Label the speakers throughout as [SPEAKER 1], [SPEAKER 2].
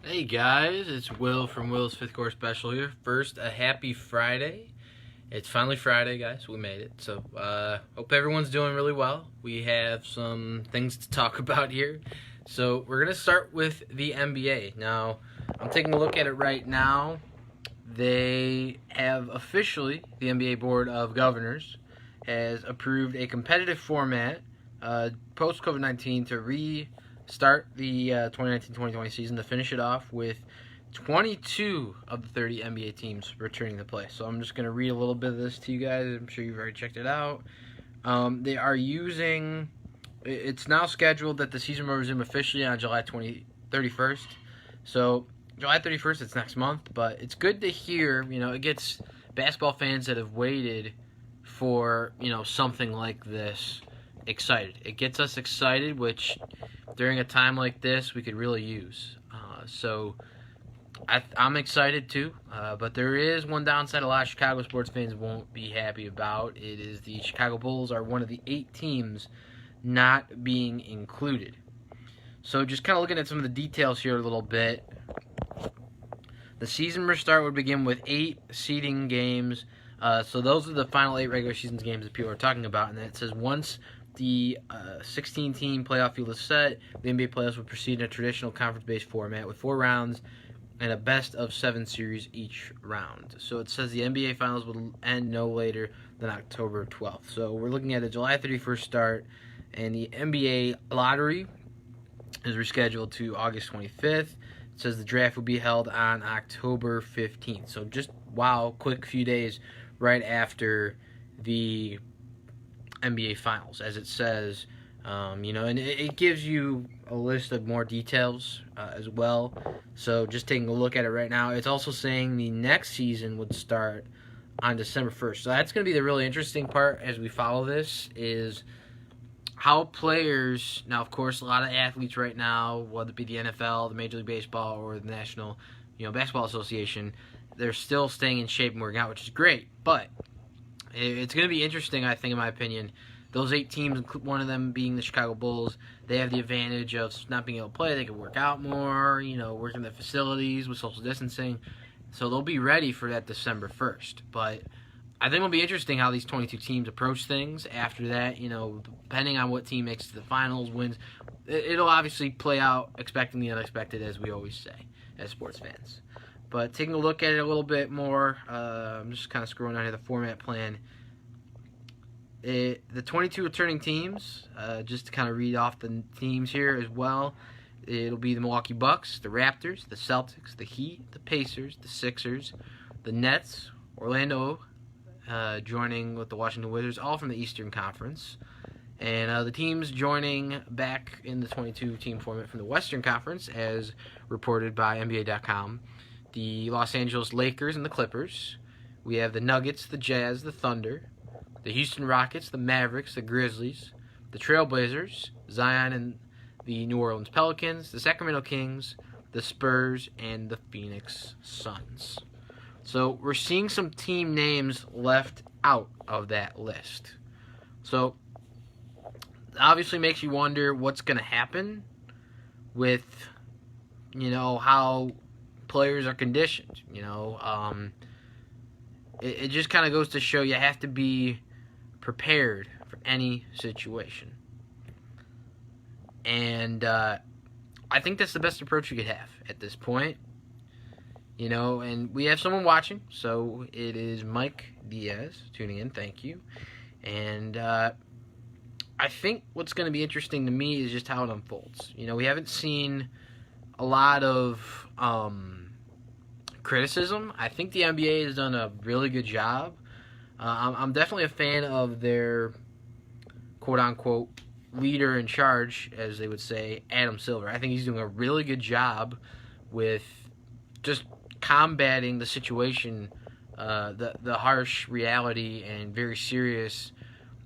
[SPEAKER 1] Hey guys, it's Will from Will's Fifth Core Special here. First, a happy Friday. It's finally Friday, guys. We made it. So, hope everyone's doing really well. We have some things to talk about here. So, we're going to start with the NBA. Now, I'm taking a look at it right now. They have officially, the NBA Board of Governors has approved a competitive format post COVID-19 to restart the 2019-2020 season, to finish it off with 22 of the 30 NBA teams returning to play. So I'm just going to read a little bit of this to you guys. I'm sure you've already checked it out. They are using, it's now scheduled that the season will resume officially on July 31st. So July 31st, it's next month, but it's good to hear, it gets basketball fans that have waited for, something like this excited. It gets us excited, which during a time like this we could really use. So I'm excited too, but there is one downside a lot of Chicago sports fans won't be happy about. It is the Chicago Bulls are one of the 8 teams not being included. So just kind of looking at some of the details here a little bit. The season restart would begin with 8 seeding games. So those are the final 8 regular season games that people are talking about. And then it says once the 16-team playoff field is set, the NBA playoffs would proceed in a traditional conference-based format with 4 rounds and a best-of-7 series each round. So it says the NBA Finals will end no later than October 12th. So we're looking at a July 31st start, and the NBA lottery is rescheduled to August 25th. It says the draft will be held on October 15th. So just, quick few days right after the NBA Finals, as it says, and it gives you a list of more details as well. So just taking a look at it right now, it's also saying the next season would start on December 1st. So that's going to be the really interesting part as we follow this, is how players, now of course a lot of athletes right now, whether it be the NFL, the Major League Baseball, or the National Basketball Association, they're still staying in shape and working out, which is great. But it's going to be interesting, I think, in my opinion. Those 8 teams, one of them being the Chicago Bulls, they have the advantage of not being able to play. They can work out more, work in the facilities with social distancing. So they'll be ready for that December 1st. But I think it'll be interesting how these 22 teams approach things after that. Depending on what team makes it to the finals, wins, it'll obviously play out expecting the unexpected, as we always say as sports fans. But taking a look at it a little bit more, I'm just kind of scrolling down here, the format plan. The 22 returning teams, just to kind of read off the teams here as well, it'll be the Milwaukee Bucks, the Raptors, the Celtics, the Heat, the Pacers, the Sixers, the Nets, Orlando, joining with the Washington Wizards, all from the Eastern Conference. And the teams joining back in the 22-team format from the Western Conference, as reported by NBA.com, the Los Angeles Lakers and the Clippers. We have the Nuggets, the Jazz, the Thunder, the Houston Rockets, the Mavericks, the Grizzlies, the Trailblazers, Zion and the New Orleans Pelicans, the Sacramento Kings, the Spurs, and the Phoenix Suns. So we're seeing some team names left out of that list. So obviously makes you wonder what's going to happen with, how players are conditioned. It just kind of goes to show you have to be prepared for any situation. And I think that's the best approach you could have at this point. And we have someone watching, so it is Mike Diaz tuning in. Thank you. And I think what's going to be interesting to me is just how it unfolds. We haven't seen a lot of criticism. I think the NBA has done a really good job. I'm definitely a fan of their quote-unquote leader in charge, as they would say, Adam Silver. I think he's doing a really good job with just combating the situation, the harsh reality and very serious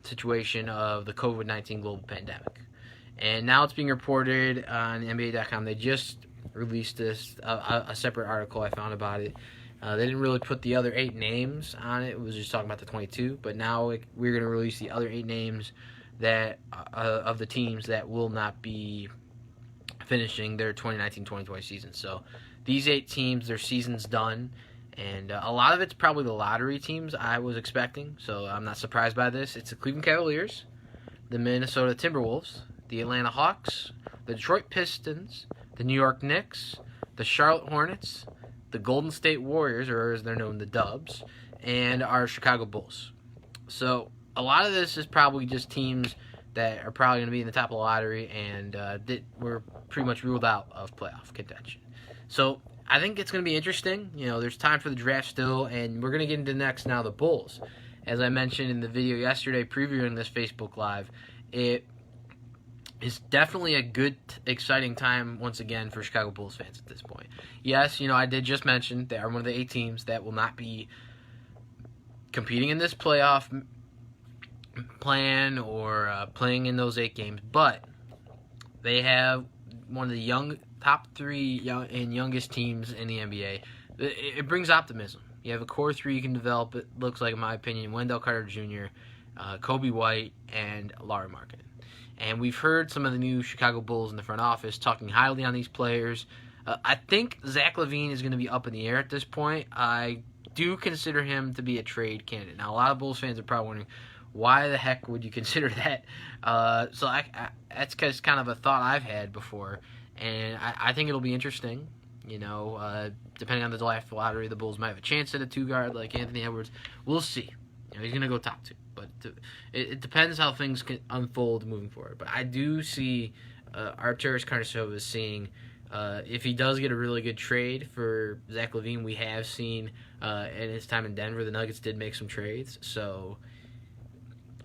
[SPEAKER 1] situation of the COVID-19 global pandemic. And now it's being reported on NBA.com. They just released this, a separate article I found about it. They didn't really put the other 8 names on it. It was just talking about the 22. But now we're going to release the other 8 names that of the teams that will not be finishing their 2019-2020 season. So these 8 teams, their season's done. And a lot of it's probably the lottery teams I was expecting, so I'm not surprised by this. It's the Cleveland Cavaliers, the Minnesota Timberwolves, the Atlanta Hawks, the Detroit Pistons, the New York Knicks, the Charlotte Hornets, the Golden State Warriors, or as they're known, the Dubs, and our Chicago Bulls. So a lot of this is probably just teams that are probably going to be in the top of the lottery and were pretty much ruled out of playoff contention. So I think it's going to be interesting. You know, there's time for the draft still, and we're going to get into next now the Bulls. As I mentioned in the video yesterday previewing this Facebook Live, it is definitely a good, exciting time once again for Chicago Bulls fans at this point. Yes, you know, I did just mention they are one of the 8 teams that will not be competing in this playoff plan or playing in those 8 games, but they have one of the top 3 youngest teams in the NBA. It brings optimism. You have a core 3 you can develop, it looks like, in my opinion, Wendell Carter Jr., Kobe White, and Lauri Markkanen. And we've heard some of the new Chicago Bulls in the front office talking highly on these players. I think Zach LaVine is going to be up in the air at this point. I do consider him to be a trade candidate. Now, a lot of Bulls fans are probably wondering, why the heck would you consider that? That's kind of a thought I've had before. And I think it'll be interesting. You know, depending on the draft lottery, the Bulls might have a chance at a 2-guard like Anthony Edwards. We'll see. You know, he's going to go top 2. But it depends how things can unfold moving forward. But I do see Arturas Karnisovas seeing, if he does get a really good trade for Zach LaVine, we have seen in his time in Denver, the Nuggets did make some trades. So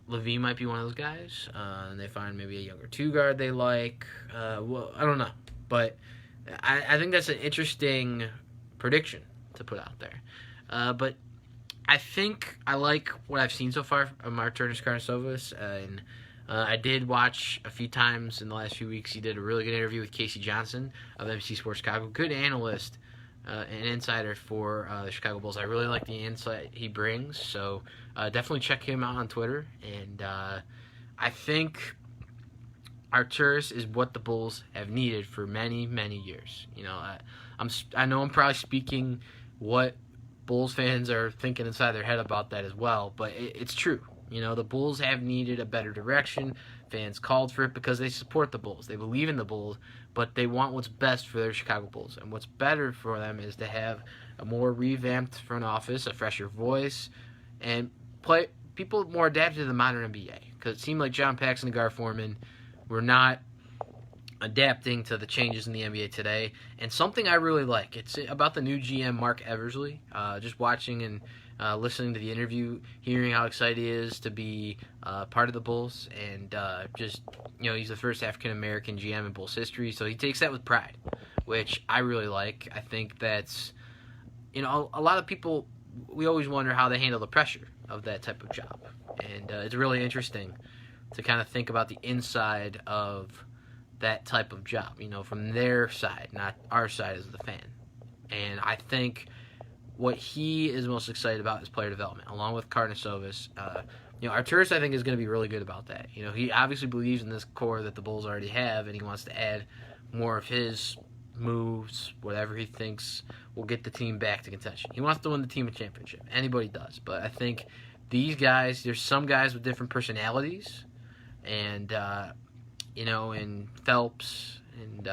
[SPEAKER 1] LaVine might be one of those guys. And they find maybe a younger 2-guard they like. Well, I don't know. But I think that's an interesting prediction to put out there. But I think I like what I've seen so far of Arturas Karnisovas. And I did watch a few times in the last few weeks. He did a really good interview with Casey Johnson of MC Sports Chicago. Good analyst and insider for the Chicago Bulls. I really like the insight he brings. So definitely check him out on Twitter. And I think Arturas is what the Bulls have needed for many, many years. You know, I know I'm probably speaking what Bulls fans are thinking inside their head about that as well, but it's true. You know, the Bulls have needed a better direction. Fans called for it because they support the Bulls. They believe in the Bulls, but they want what's best for their Chicago Bulls. And what's better for them is to have a more revamped front office, a fresher voice, and play people more adapted to the modern NBA. Because it seemed like John Paxson and Gar Forman were not adapting to the changes in the NBA today. And something I really like, it's about the new GM, Mark Eversley. Just watching and listening to the interview, hearing how excited he is to be part of the Bulls, and just, you know, he's the first African-American GM in Bulls history, so he takes that with pride, which I really like. I think that's, you know, a lot of people, we always wonder how they handle the pressure of that type of job, and it's really interesting to kind of think about the inside of that type of job, you know, from their side, not our side as the fan. And I think what he is most excited about is player development, along with Karnisovas. You know, Arturas, I think, is going to be really good about that. You know, he obviously believes in this core that the Bulls already have, and he wants to add more of his moves, whatever he thinks will get the team back to contention. He wants to win the team a championship. Anybody does. But I think these guys, there's some guys with different personalities, and, you know, in Phelps and,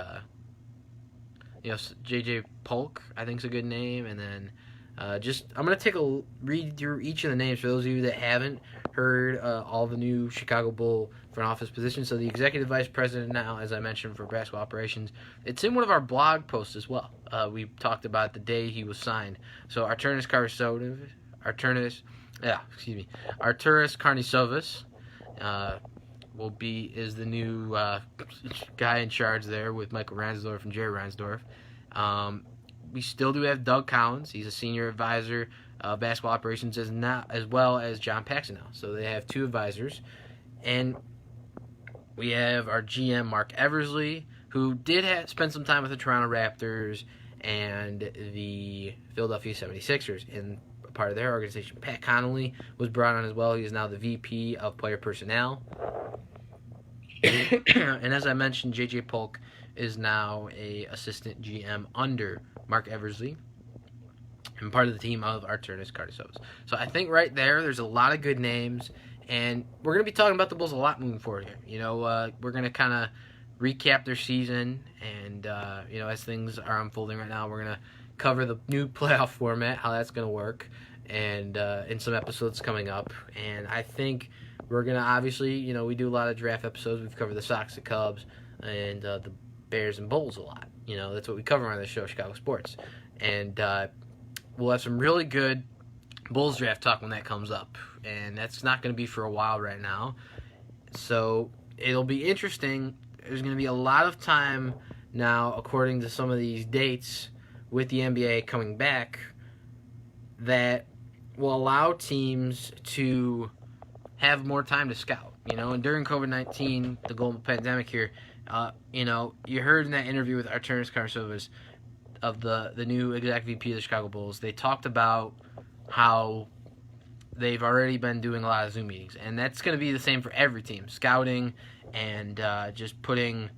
[SPEAKER 1] you know, J.J. Polk, I think is a good name, and then I'm going to read through each of the names for those of you that haven't heard all the new Chicago Bull front office positions. So the executive vice president now, as I mentioned, for basketball operations, it's in one of our blog posts as well. We talked about the day he was signed. So Arturas Karnisovas is the new guy in charge there with Michael Reinsdorf and Jerry Reinsdorf. We still do have Doug Collins. He's a senior advisor of basketball operations as well as John Paxson now. So they have 2 advisors. And we have our GM, Mark Eversley, who did spend some time with the Toronto Raptors and the Philadelphia 76ers in part of their organization. Pat Connolly was brought on as well. He is now the VP of player personnel. And as I mentioned, J.J. Polk is now a assistant GM under Mark Eversley and part of the team of Arturas Karnisovas. So I think right there's a lot of good names, and we're going to be talking about the Bulls a lot moving forward here. We're going to kind of recap their season, and as things are unfolding right now, we're going to cover the new playoff format, how that's going to work, and in some episodes coming up. And I think we're going to obviously, we do a lot of draft episodes. We've covered the Sox, the Cubs, and the Bears and Bulls a lot. That's what we cover on this show, Chicago Sports. And we'll have some really good Bulls draft talk when that comes up. And that's not going to be for a while right now. So it'll be interesting. There's going to be a lot of time now, according to some of these dates with the NBA coming back, that will allow teams to have more time to scout. And during COVID-19, the global pandemic here, you heard in that interview with Arturas Karnisovas of the new exec VP of the Chicago Bulls, they talked about how they've already been doing a lot of Zoom meetings. And that's going to be the same for every team, scouting and just putting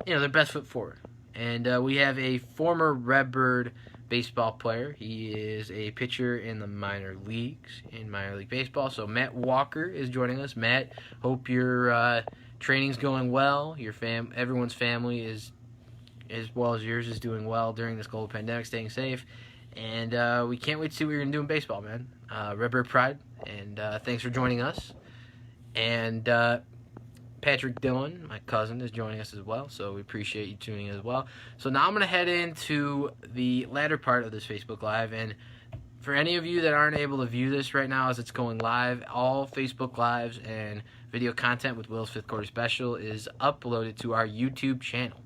[SPEAKER 1] their best foot forward. And we have a former Redbird baseball player. He is a pitcher in the minor leagues, in minor league baseball. So Matt Walker is joining us. Matt, hope your training's going well. Everyone's family is, as well as yours, is doing well during this global pandemic, staying safe. And we can't wait to see what you're going to do in baseball, man. Redbird Pride. And thanks for joining us. And Patrick Dillon, my cousin, is joining us as well, so we appreciate you tuning in as well. So now I'm going to head into the latter part of this Facebook Live, and for any of you that aren't able to view this right now as it's going live, all Facebook Lives and video content with Will's Fifth Quarter Special is uploaded to our YouTube channel.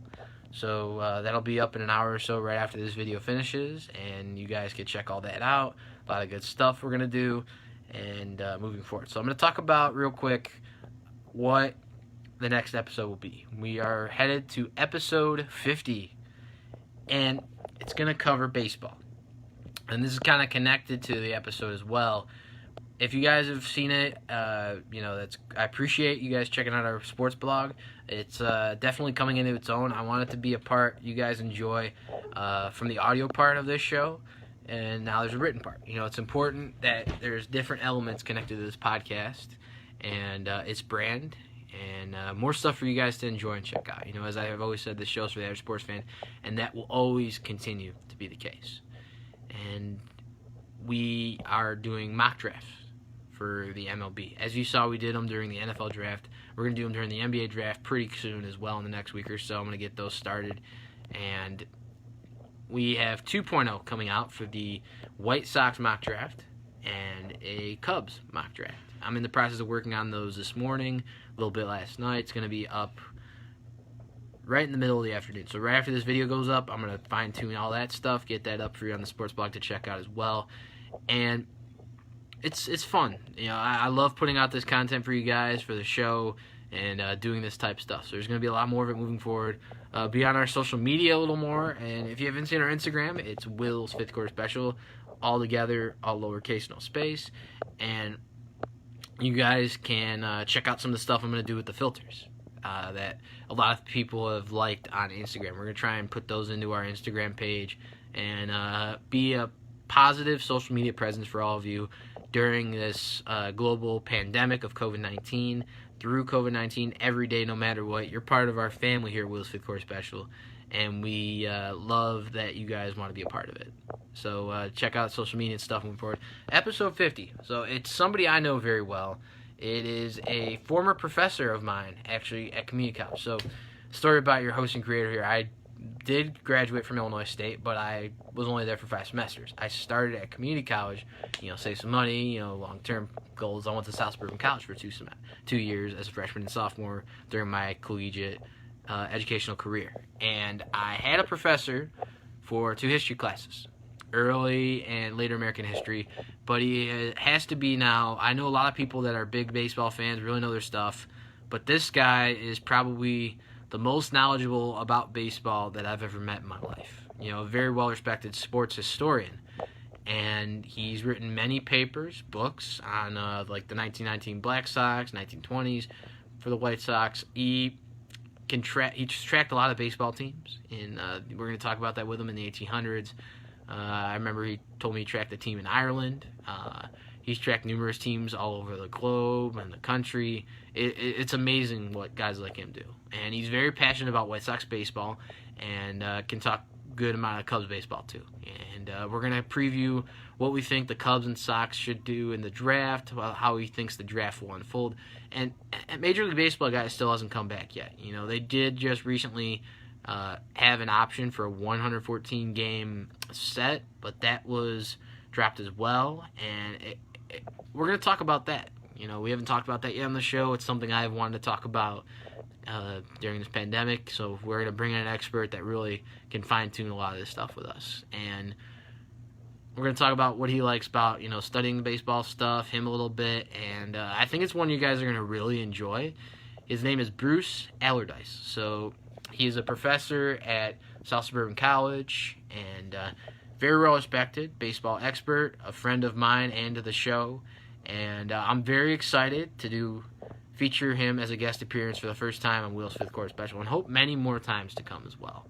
[SPEAKER 1] So that'll be up in an hour or so right after this video finishes, and you guys can check all that out. A lot of good stuff we're going to do, and moving forward. So I'm going to talk about real quick what the next episode will be. We are headed to episode 50, and it's going to cover baseball. And this is kind of connected to the episode as well. If you guys have seen it, I appreciate you guys checking out our sports blog. It's definitely coming into its own. I want it to be a part you guys enjoy from the audio part of this show, and now there's a written part. It's important that there's different elements connected to this podcast and its brand, and more stuff for you guys to enjoy and check out. As I have always said, this show's for the average sports fan, and that will always continue to be the case. And we are doing mock drafts for the MLB. As you saw, we did them during the NFL draft. We're going to do them during the NBA draft pretty soon as well in the next week or so. I'm going to get those started. And we have 2.0 coming out for the White Sox mock draft and a Cubs mock draft. I'm in the process of working on those this morning, a little bit last night. It's going to be up right in the middle of the afternoon. So right after this video goes up, I'm going to fine-tune all that stuff, get that up for you on the sports blog to check out as well. And it's fun. I love putting out this content for you guys, for the show, and doing this type of stuff. So there's going to be a lot more of it moving forward. Be on our social media a little more. And if you haven't seen our Instagram, it's Will's Fifth Quarter Special, all together, all lowercase, no space. And you guys can check out some of the stuff I'm going to do with the filters that a lot of people have liked on Instagram. We're going to try and put those into our Instagram page and be a positive social media presence for all of you during this global pandemic of COVID-19, through COVID-19, every day, no matter what. You're part of our family here at Will's Fifth Quarter Special, and we love that you guys want to be a part of it. So check out social media and stuff moving forward. Episode 50. So it's somebody I know very well. It is a former professor of mine, actually, at community college. So, story about your host and creator here. I did graduate from Illinois State, but I was only there for 5 semesters. I started at community college, save some money, long-term goals. I went to South Suburban College for 2 years as a freshman and sophomore during my collegiate educational career. And I had a professor for 2 history classes, early and later American history, but he has to be now. I know a lot of people that are big baseball fans, really know their stuff, but this guy is probably the most knowledgeable about baseball that I've ever met in my life. A very well-respected sports historian, and he's written many papers, books on like the 1919 Black Sox, 1920s for the White Sox. He he's tracked a lot of baseball teams, and we're going to talk about that with him in the 1800s. I remember he told me he tracked a team in Ireland. He's tracked numerous teams all over the globe and the country. It's amazing what guys like him do. And he's very passionate about White Sox baseball and can talk good amount of Cubs baseball too. And we're going to preview what we think the Cubs and Sox should do in the draft, how he thinks the draft will unfold. And Major League Baseball guy still hasn't come back yet. You know, they did just recently have an option for a 114-game set, but that was dropped as well. And we're going to talk about that. You know, we haven't talked about that yet on the show. It's something I've wanted to talk about during this pandemic. So we're going to bring in an expert that really can fine-tune a lot of this stuff with us. And we're going to talk about what he likes about, you know, studying the baseball stuff, him a little bit. And I think it's one you guys are going to really enjoy. His name is Bruce Allardyce. So he is a professor at South Suburban College and very well respected baseball expert, a friend of mine and to the show. And I'm very excited to feature him as a guest appearance for the first time on Will's Fifth Quarter Special, and hope many more times to come as well.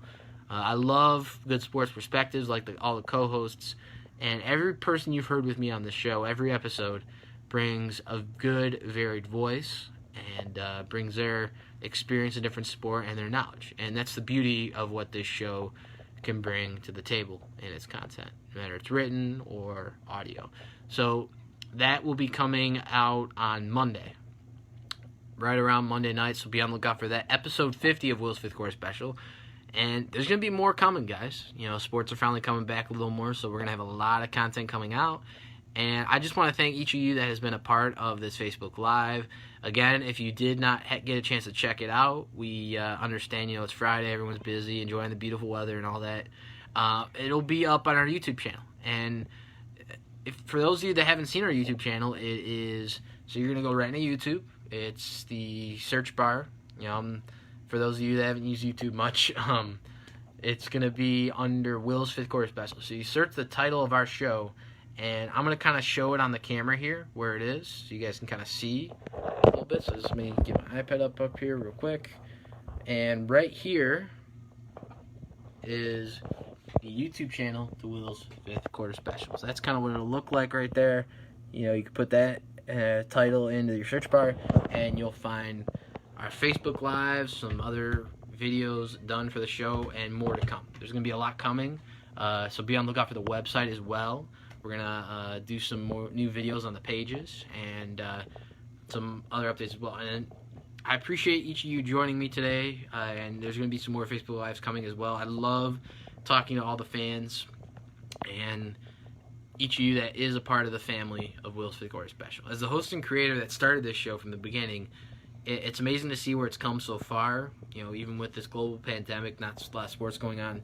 [SPEAKER 1] I love good sports perspectives like all the co-hosts, and every person you've heard with me on this show, every episode, brings a good, varied voice and brings their experience in different sport and their knowledge. And that's the beauty of what this show can bring to the table in its content, no matter it's written or audio. So that will be coming out on Monday, right around Monday night, so be on the lookout for that. Episode 50 of Will's Fifth Quarter Special. And there's going to be more coming, guys. You know, sports are finally coming back a little more, so we're going to have a lot of content coming out. And I just want to thank each of you that has been a part of this Facebook Live. Again, if you did not get a chance to check it out, we understand, you know, it's Friday, everyone's busy, enjoying the beautiful weather and all that. It'll be up on our YouTube channel. And for those of you that haven't seen our YouTube channel, it is, so you're going to go right into YouTube. It's the search bar. You know, for those of you that haven't used YouTube much, it's going to be under Will's Fifth Quarter Special. So you search the title of our show, and I'm going to kind of show it on the camera here where it is, so you guys can kind of see a little bit. So let me get my iPad up here real quick. And right here is the YouTube channel, the Will's Fifth Quarter Special. So that's kind of what it'll look like right there. You know, you can put that title into your search bar, and you'll find our Facebook Live, some other videos done for the show, and more to come. There's going to be a lot coming, so be on the lookout for the website as well. We're going to do some more new videos on the pages and some other updates as well. And I appreciate each of you joining me today, and there's going to be some more Facebook Lives coming as well. I love talking to all the fans and each of you that is a part of the family of Will's Fifth Quarter Special. As the host and creator that started this show from the beginning, it's amazing to see where it's come so far. You know, even with this global pandemic, not a lot of sports going on,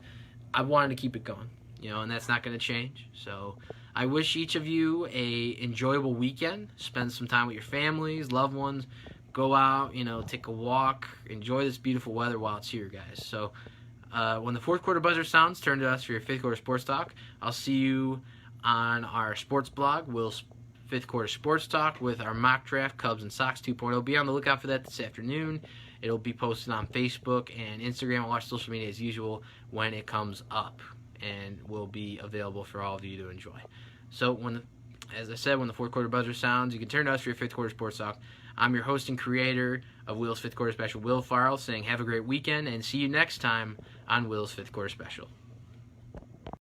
[SPEAKER 1] I wanted to keep it going. You know, and that's not going to change. So I wish each of you a enjoyable weekend. Spend some time with your families, loved ones. Go out, you know, take a walk. Enjoy this beautiful weather while it's here, guys. So when the fourth quarter buzzer sounds, turn to us for your fifth quarter sports talk. I'll see you on our sports blog, Will's Fifth Quarter Sports Talk, with our mock draft, Cubs and Sox 2.0. Be on the lookout for that this afternoon. It'll be posted on Facebook and Instagram and watch social media as usual when it comes up, and will be available for all of you to enjoy. So as I said, when the fourth quarter buzzer sounds, you can turn to us for your fifth quarter sports talk. I'm your host and creator of Will's Fifth Quarter Special, Will Farrell, saying have a great weekend and see you next time on Will's Fifth Quarter Special.